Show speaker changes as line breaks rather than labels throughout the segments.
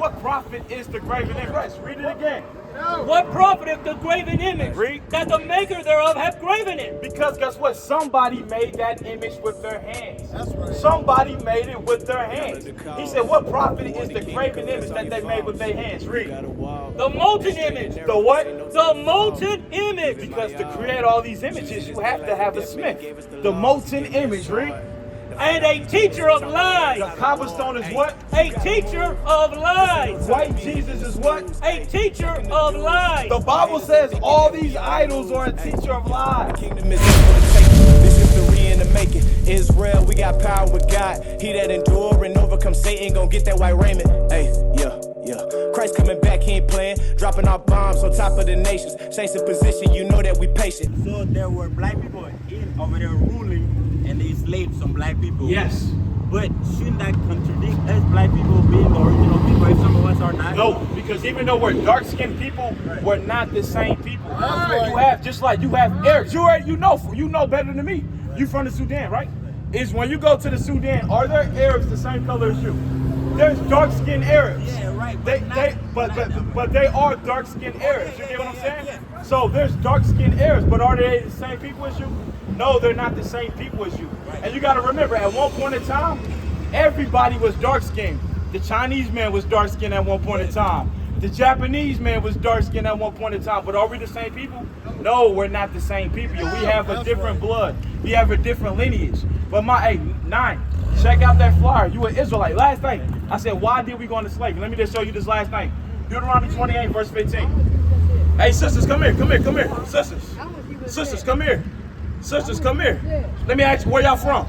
what profit is the graven image? Read it again.
What profiteth the graven image
Read.
that the maker thereof hath graven it?
Because guess what? Somebody made that image with their hands.
That's right.
Somebody made it with their hands. He said, what profit is the graven image that they made with their hands? Read.
The molten image.
The what?
The molten image.
Because to create all these images, you have to have a smith. The molten image, read.
And a teacher of lies.
The cobblestone is what?
A teacher of lies.
White Jesus is what?
A teacher of lies.
The Bible says all these idols are a teacher of lies.
Kingdom is for the taking. This history in the making. Israel, we got power with God. He that endure and overcome Satan gon' get that white raiment. Hey, yeah. Christ coming back, he ain't playing. Dropping our bombs on top of the nations. Saints in position, you know that we patient.
So there were black people over there ruling, and they enslaved some black people.
Yes.
But shouldn't that contradict us black people being the original people if some of us are not?
No, because even though we're dark-skinned people, we're not the same people.
Right.
You have, just like you have Arabs. You know better than me. You from the Sudan, right? Is when you go to the Sudan, are there Arabs the same color as you? There's dark-skinned Arabs.
Yeah, right.
But they are dark-skinned Arabs. You get what I'm saying?
Yeah.
So there's dark-skinned Arabs, but are they the same people as you? No, they're not the same people as you.
Right.
And you got to remember, at one point in time, everybody was dark-skinned. The Chinese man was dark-skinned at one point in time. The Japanese man was dark-skinned at one point in time. But are we the same people? No, we're not the same people. We have a different blood. We have a different lineage. But Nine, check out that flyer. You an Israelite. Last night, I said, why did we go into slavery? Let me just show you this last night. Deuteronomy 28, verse 15. Hey, sisters, come here. Sisters, come here. Sisters, come here. Let me ask you, where y'all from?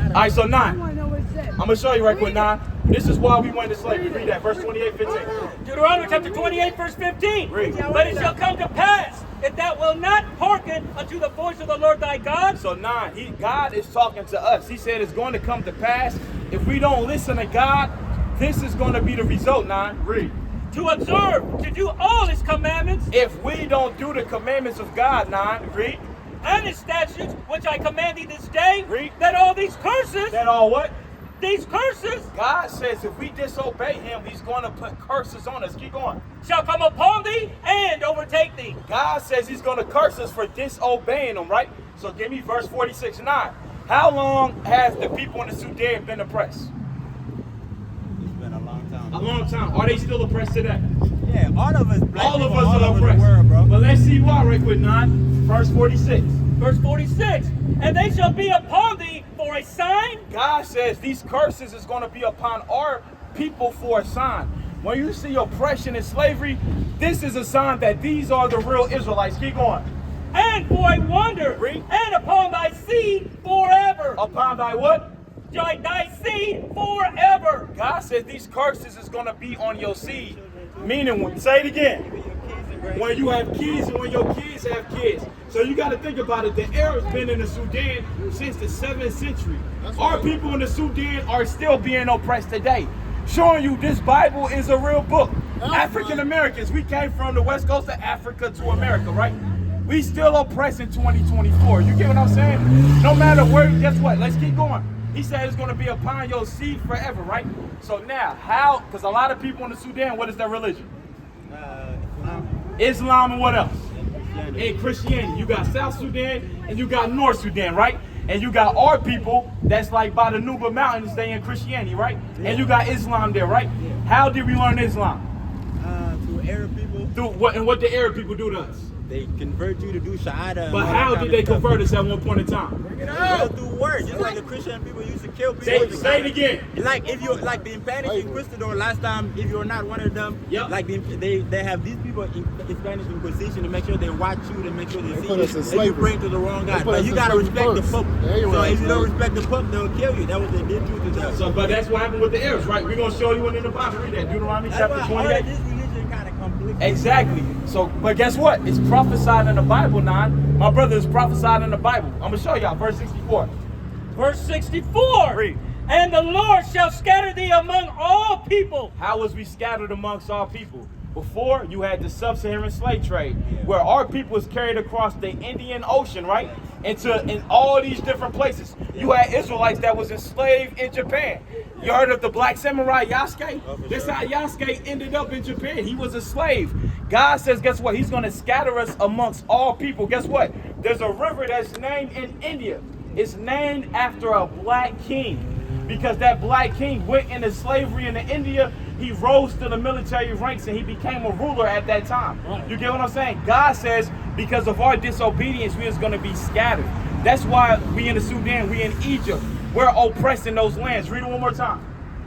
All right, so 9. I'm going to show you right quick, 9. This is why we went into slavery. Read that, verse 28, 15.
Deuteronomy chapter 28, verse 15.
Read.
But it shall come to pass, if thou wilt not hearken unto the voice of the Lord thy God.
So 9, God is talking to us. He said it's going to come to pass. If we don't listen to God, this is going to be the result, 9. Read.
To observe, to do all his commandments.
If we don't do the commandments of God, 9, read.
And his statutes, which I command thee this day.
Read.
That all these curses.
That all what?
These curses.
God says if we disobey him, he's going to put curses on us. Keep going.
Shall come upon thee and overtake thee.
God says he's going to curse us for disobeying him, right? So give me verse 46, 9. How long has the people in the Sudan been oppressed?
It's been a long time.
A long time. Are they still oppressed today?
Yeah, all of us black
All of
people,
us
all
are
over
oppressed.
the world, bro.
But let's see why right quick, 9. Verse 46.
Verse 46. And they shall be upon thee for a sign.
God says these curses is going to be upon our people for a sign. When you see oppression and slavery, this is a sign that these are the real Israelites. Keep going.
And for a wonder.
Read.
And upon thy seed forever.
Upon thy what?
Thy seed forever.
God says these curses is going to be on your seed. Meaning, say it again. When you have kids and when your kids have kids. So you got to think about it. The Arabs been in the Sudan since the 7th century. Our people in the Sudan are still being oppressed today. Showing you this Bible is a real book. African Americans, we came from the west coast of Africa to America, right? We still oppressed in 2024. You get what I'm saying? No matter where, guess what? Let's keep going. He said it's going to be upon your seed forever, right? So now, how, because a lot of people in the Sudan, what is their religion? Islam and what else? And Christianity. You got South Sudan and you got North Sudan, right? And you got our people that's like by the Nuba Mountains, they in Christianity, right? And you got Islam there, right? How did we learn Islam?
To Arab people.
Through what, and what did Arab people do to us?
They convert you to do Shahada.
But how did they convert us at one point in time?
Well, through words, just like the Christian people used to kill people.
Say it again.
Like if you're like the Spanish Inquisitor last time, if you're not one of them,
Yep.
like they have these people in Spanish Inquisition to make sure they watch you, to make sure they see
put us in
you, and you
slavery.
bring to the wrong God.
put
But
us
you
in
gotta
slavery
respect the
first.
Pope.
Yeah, you
So
right,
if you don't
slave.
respect the Pope, they'll kill you. That was what they did to them.
So, but that's what happened with the Arabs, right? We're going to show you in the Bible. Read that, Deuteronomy
That's
chapter
why all of
28.
this religion kind of conflicts.
Exactly. So, but guess what? It's prophesied in the Bible, Nan. My brother, is prophesied in the Bible. I'm going to show y'all, verse 64.
Verse 64.
Read.
And the Lord shall scatter thee among all people.
How was we scattered amongst all people? Before, you had the sub-Saharan slave trade, where our people was carried across the Indian Ocean, right? in all these different places. You had Israelites that was enslaved in Japan. You heard of the black samurai Yasuke? This how Yasuke ended up in Japan. He was a slave. God says, guess what? He's going to scatter us amongst all people. Guess what? There's a river that's named in India. It's named after a black king. Because that black king went into slavery into India, he rose to the military ranks and he became a ruler at that time. Right. You get what I'm saying? God says because of our disobedience, we is going to be scattered. That's why we in the Sudan, we in Egypt. We're oppressed in those lands. Read it one more time.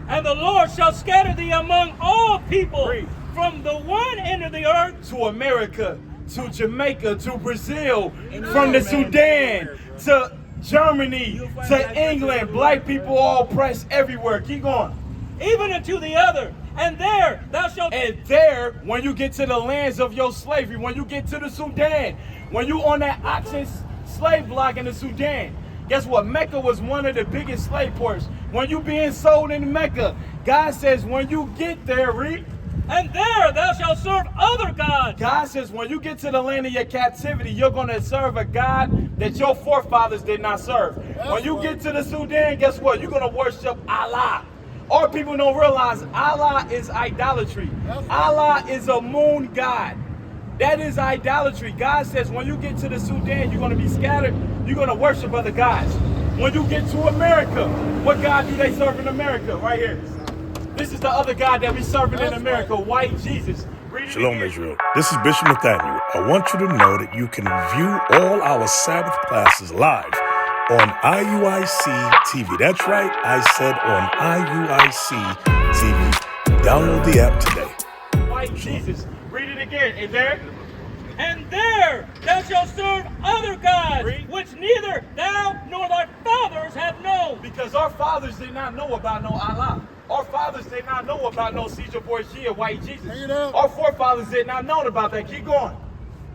And the Lord shall scatter thee among all people.
Read.
From the one end of the earth
to America, to Jamaica, to Brazil, from the Sudan to Germany, to England. Black people all oppressed everywhere. Keep going.
Even unto the other. And there thou shalt...
And there, when you get to the lands of your slavery, when you get to the Sudan, when you on that oxen slave block in the Sudan, guess what? Mecca was one of the biggest slave ports. When you being sold in Mecca, God says when you get there, read.
And there thou shalt serve other gods.
God says when you get to the land of your captivity, you're going to serve a God that your forefathers did not serve. When you get to the Sudan, guess what? You're going to worship Allah. Our people don't realize Allah is idolatry. Allah is a moon god. That is idolatry. God says when you get to the Sudan, you're going to be scattered. You're going to worship other gods. When you get to America, what God do they serve in America? Right here. This is the other God that we serving in America, white Jesus.
Shalom, Israel. This is Bishop Nathaniel. I want you to know that you can view all our Sabbath classes live on IUIC TV. That's right, I said on IUIC TV. Download the app today.
White Jesus. Read it again. And there?
And there thou shalt serve other gods, which neither thou nor thy fathers have known.
Because our fathers did not know about no Allah. Our fathers did not know about no Caesar Borgia, white Jesus. Our forefathers did not know about that. Keep going.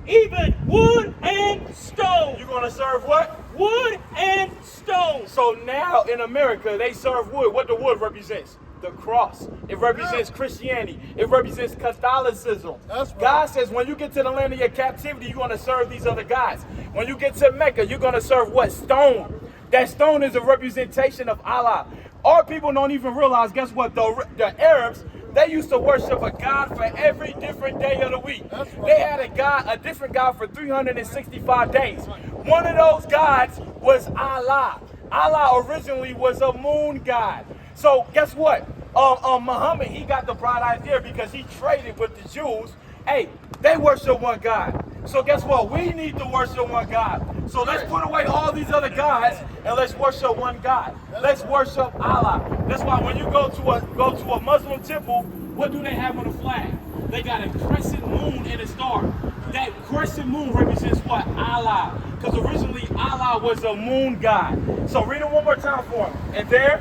Even wood and stone.
You're going to serve what?
Wood and stone.
So now in America, they serve wood. What the wood represents? The cross. It represents Christianity. It represents Catholicism. God says when you get to the land of your captivity, you're going to serve these other gods. When you get to Mecca, you're going to serve what? Stone. That stone is a representation of Allah. Our people don't even realize, guess what? The Arabs, they used to worship a God for every different day of the week. They had a different God for 365 days. One of those gods was Allah. Allah originally was a moon god. So guess what? Muhammad, he got the bright idea because he traded with the Jews. Hey, they worship one God. So guess what? We need to worship one God. So let's put away all these other gods and let's worship one God. Let's worship Allah. That's why when you go to a Muslim temple, what do they have on the flag? They got a crescent moon and a star. That crescent moon represents what? Allah. Because originally Allah was a moon god. So read it one more time for him.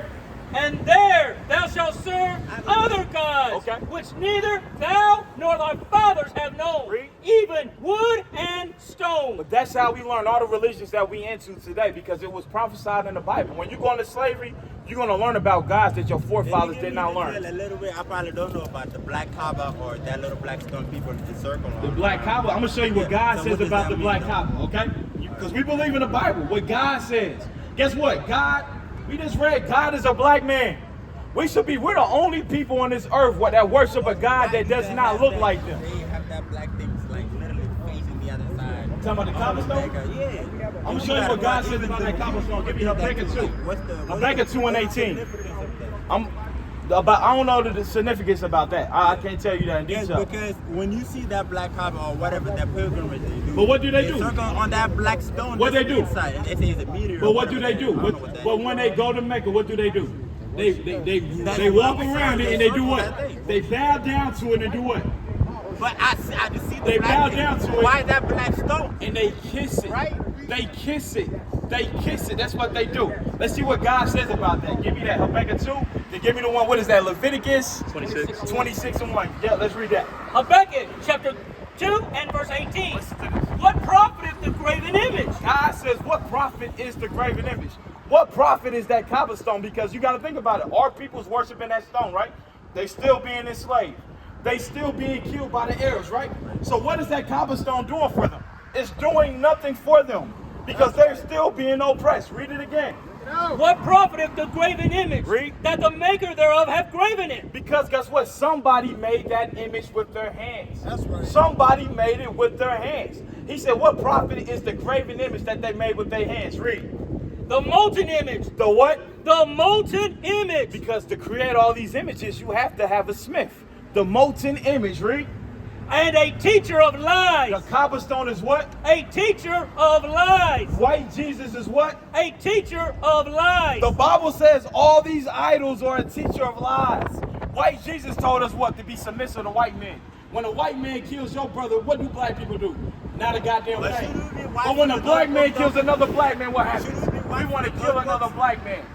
And there
thou shalt serve other gods, which neither thou nor thy fathers have known, even wood and stone.
But that's how we learn all the religions that we into today, because it was prophesied in the Bible. When you go into slavery, you're going to learn about gods that your forefathers did not learn.
A little bit, I probably don't know about the black Kaaba or that little black stone people in the circle.
The black Kaaba, I'm going to show you what God says about the black Kaaba, okay? Because we believe in the Bible, what God says. Guess what? God, we just read, God is a black man. We're the only people on this earth that worship a God that does not look like them.
They have that black thing like literally facing the other side.
You talking about the Kaaba stone?
Yeah.
I'm going to show you what God says about that Kaaba stone. Give me Habakkuk 2. Habakkuk 2 and 18. I don't know the significance about that. I can't tell you that in detail.
Yes, because when you see that black Kaaba or whatever that pilgrimage they do,
but what do they do?
Circle on that black stone.
What they do?
Inside, and they say it's a meteor.
But what do they do? But when they go to Mecca, what do they do? They walk around it and they do what? They bow down to it and do what?
But I just see the
they
black
bow
thing.
down to it.
Why is that black stone?
And they kiss it.
Right?
They kiss it. They kiss it. That's what they do. Let's see what God says about that. Give me that Habakkuk 2. Then give me the one. What is that? Leviticus 26 and 1. Yeah, let's read that.
Habakkuk chapter 2 and verse 18. What profit is the graven image?
God says, what profit is the graven image? What profit is that Kaaba stone? Because you got to think about it. Our people's worshiping that stone, right? They still being enslaved. They still being killed by the Arabs, right? So what is that Kaaba stone doing for them? It's doing nothing for them. Because they're still being oppressed. Read it again.
What profiteth the graven image
Read.
that the maker thereof hath graven it?
Because guess what? Somebody made that image with their hands.
That's right.
Somebody made it with their hands. He said, what profit is the graven image that they made with their hands? Read.
The molten image.
The what?
The molten image.
Because to create all these images, you have to have a smith. The molten image. Read.
And a teacher of lies.
The Kaaba stone is what?
A teacher of lies.
White Jesus is what?
A teacher of lies.
The Bible says all these idols are a teacher of lies. White Jesus told us what? To be submissive to white men. When a white man kills your brother, what do black people do? Not a goddamn thing. But when a black man kills another black man, what happens? We want to kill another black man.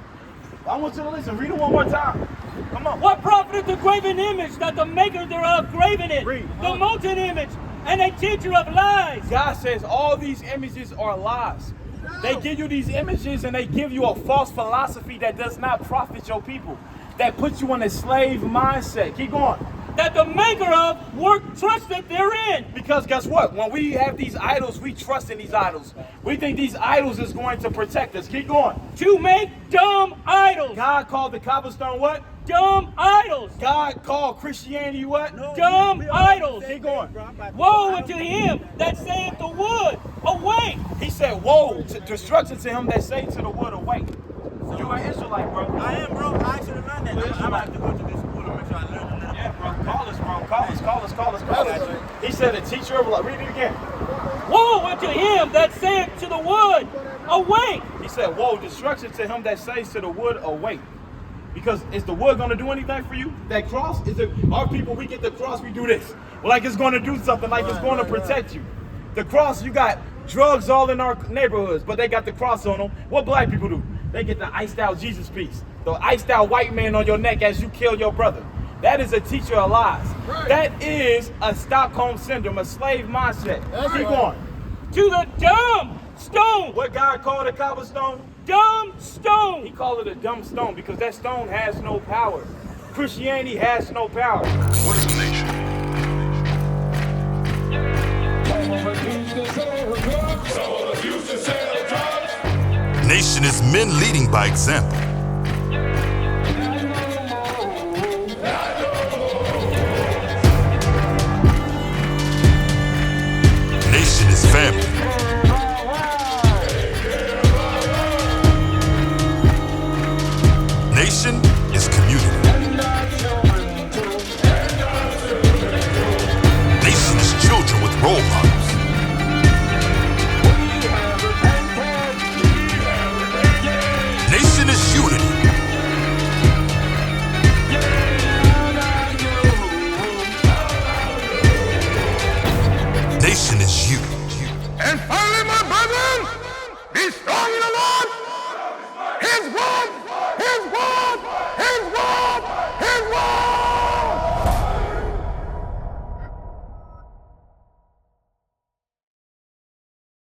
I want you to listen. Read it one more time. Come on.
What profiteth the graven image that the maker thereof graven it?
Read.
The molten image and a teacher of lies.
God says all these images are lies. They give you these images and they give you a false philosophy that does not profit your people. That puts you in a slave mindset. Keep going.
That the maker of work trusted therein.
Because guess what? When we have these idols, we trust in these idols. We think these idols is going to protect us. Keep going.
To make dumb idols.
God called the Kaaba stone what?
Dumb idols.
God called Christianity what?
Dumb idols.
Keep going.
Woe unto him that saith the wood, awake.
He said, woe, to destruction to him that say to the wood, awake. You an Israelite, bro.
I am, bro. I should have learned that. I'm about to go to this school to make sure I learn a little bit.
Yeah, bro. Call us, bro. Call us. He said a teacher of life. Read it again.
Woe unto him that saith to the wood, awake.
He said, woe, destruction to him that says to the wood, awake. Because is the wood going to do anything for you? That cross? Is it our people, we get the cross, we do this. Like it's going to do something, like it's going to protect you. The cross, you got drugs all in our neighborhoods, but they got the cross on them. What black people do? They get the iced out Jesus piece. The iced out white man on your neck as you kill your brother. That is a teacher of lies.
Right.
That is a Stockholm syndrome, a slave mindset. Keep going.
To the dumb stone.
What God called a Kaaba stone?
Dumb stone.
He called it a dumb stone because that stone has no power. Christianity has no power.
What is a nation? Nation is men leading by example. Nation is family. Nation is community. Nation is children with role models. Nation is unity. Nation is you. And finally, my brethren, be strong in the